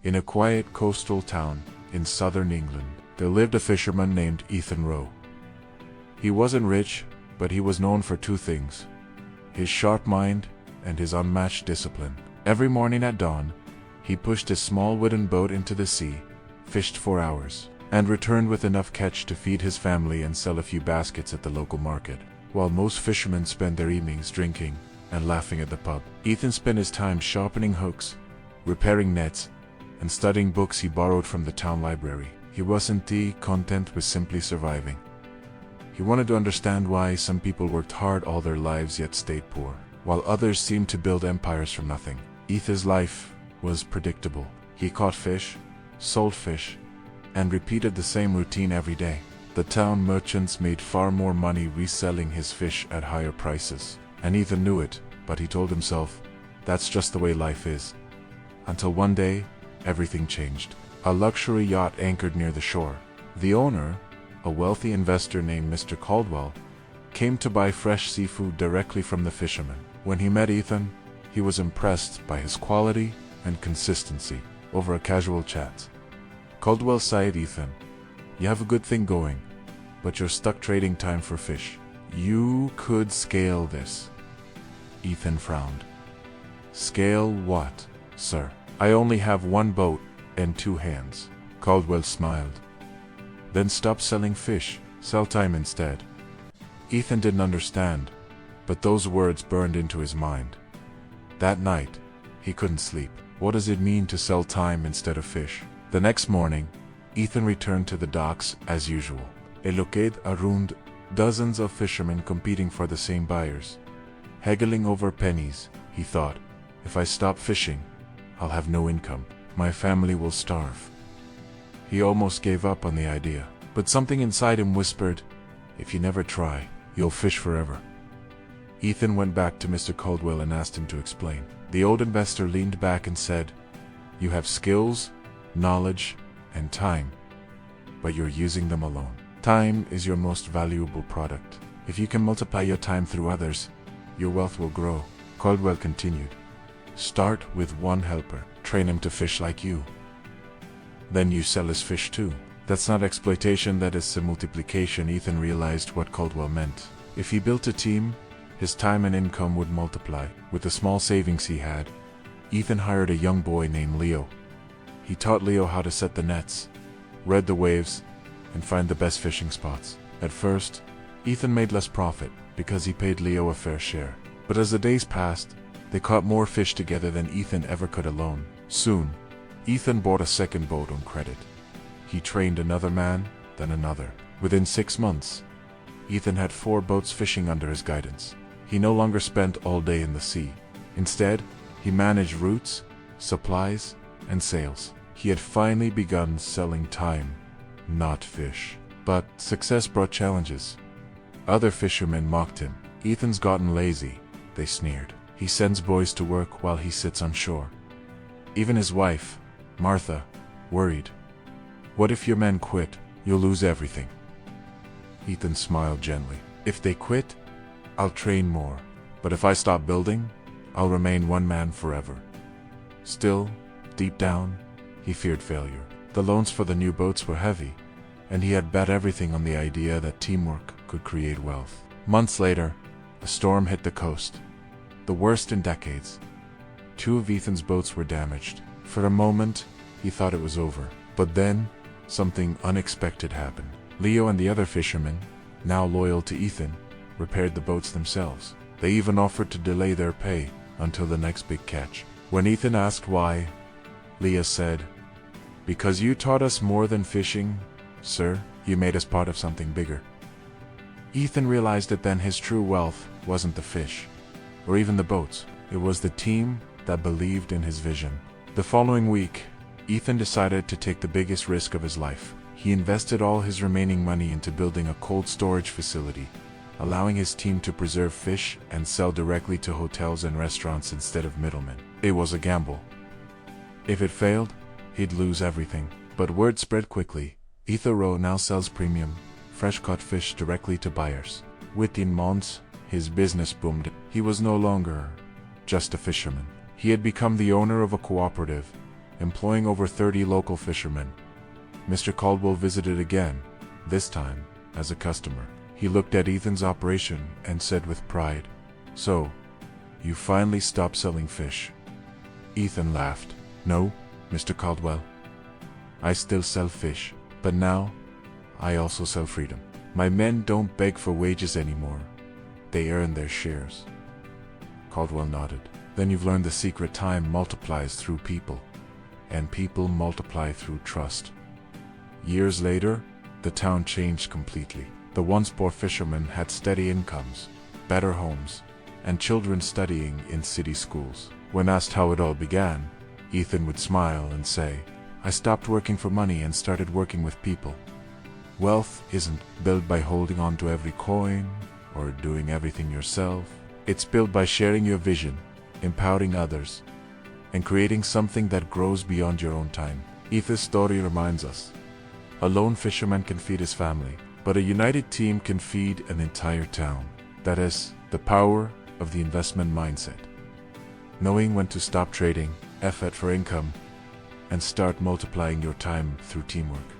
In a quiet coastal town in southern England, there lived a fisherman named Ethan Rowe. He wasn't rich, but he was known for two things: his sharp mind and his unmatched discipline. Every morning at dawn, he pushed his small wooden boat into the sea, fished for hours, and returned with enough catch to feed his family and sell a few baskets at the local market. While most fishermen spend their evenings drinking and laughing at the pub, Ethan spent his time sharpening hooks, repairing nets, and studying books he borrowed from the town library. He wasn't content with simply surviving. He wanted to understand why some people worked hard all their lives yet stayed poor, while others seemed to build empires from nothing. Ethan's life was predictable. He caught fish, sold fish, and repeated the same routine every day. The town merchants made far more money reselling his fish at higher prices, and Ethan knew it, but he told himself, that's just the way life is. Until one day, everything changed. A luxury yacht anchored near the shore. The owner, a wealthy investor named Mr. Caldwell, came to buy fresh seafood directly from the fisherman. When he met Ethan, he was impressed by his quality and consistency. Over a casual chat, Caldwell sighed, "Ethan, you have a good thing going, but you're stuck trading time for fish. You could scale this." Ethan frowned. "Scale what, sir? I only have one boat and two hands." Caldwell smiled. "Then stop selling fish, sell time instead." Ethan didn't understand, but those words burned into his mind. That night, he couldn't sleep. What does it mean to sell time instead of fish? The next morning, Ethan returned to the docks as usual. He looked around, dozens of fishermen competing for the same buyers. Haggling over pennies, he thought, if I stop fishing, I'll have no income. My family will starve. He almost gave up on the idea, but something inside him whispered, if you never try, you'll fish forever. Ethan went back to Mr. Caldwell and asked him to explain. The old investor leaned back and said, "You have skills, knowledge, and time, but you're using them alone. Time is your most valuable product. If you can multiply your time through others, your wealth will grow." Caldwell continued, "Start with one helper, train him to fish like you. Then you sell his fish too. That's not exploitation, that is multiplication." Ethan realized what Caldwell meant. If he built a team, his time and income would multiply. With the small savings he had, Ethan hired a young boy named Leo. He taught Leo how to set the nets, read the waves, and find the best fishing spots. At first, Ethan made less profit because he paid Leo a fair share. But as the days passed, they caught more fish together than Ethan ever could alone. Soon, Ethan bought a second boat on credit. He trained another man, then another. Within 6 months, Ethan had 4 boats fishing under his guidance. He no longer spent all day in the sea. Instead, he managed routes, supplies, and sales. He had finally begun selling time, not fish. But success brought challenges. Other fishermen mocked him. "Ethan's gotten lazy," they sneered. "He sends boys to work while he sits on shore." Even his wife, Martha, worried. "What if your men quit? You'll lose everything." Ethan smiled gently. "If they quit, I'll train more. But if I stop building, I'll remain one man forever." Still, deep down, he feared failure. The loans for the new boats were heavy, and he had bet everything on the idea that teamwork could create wealth. Months later, a storm hit the coast, the worst in decades. 2 of Ethan's boats were damaged. For a moment, he thought it was over. But then, something unexpected happened. Leo and the other fishermen, now loyal to Ethan, repaired the boats themselves. They even offered to delay their pay until the next big catch. When Ethan asked why, Leah said, "Because you taught us more than fishing, sir. You made us part of something bigger." Ethan realized that then his true wealth wasn't the fish, or even the boats. It was the team that believed in his vision. The following week, Ethan decided to take the biggest risk of his life. He invested all his remaining money into building a cold storage facility, allowing his team to preserve fish and sell directly to hotels and restaurants instead of middlemen. It was a gamble. If it failed, he'd lose everything. But word spread quickly. Ethan Rowe now sells premium, fresh-caught fish directly to buyers. Within months, his business boomed. He was no longer just a fisherman. He had become the owner of a cooperative, employing over 30 local fishermen. Mr. Caldwell visited again, this time as a customer. He looked at Ethan's operation and said with pride, "So, you finally stopped selling fish?" Ethan laughed. "No, Mr. Caldwell. I still sell fish, but now I also sell freedom. My men don't beg for wages anymore. They earn their shares." Caldwell nodded. "Then you've learned the secret: time multiplies through people, and people multiply through trust." Years later, the town changed completely. The once poor fishermen had steady incomes, better homes, and children studying in city schools. When asked how it all began, Ethan would smile and say, "I stopped working for money and started working with people." Wealth isn't built by holding on to every coin or doing everything yourself. It's built by sharing your vision, empowering others, and creating something that grows beyond your own time. Ethan's story reminds us, a lone fisherman can feed his family, but a united team can feed an entire town. That is the power of the investment mindset. Knowing when to stop trading effort for income and start multiplying your time through teamwork.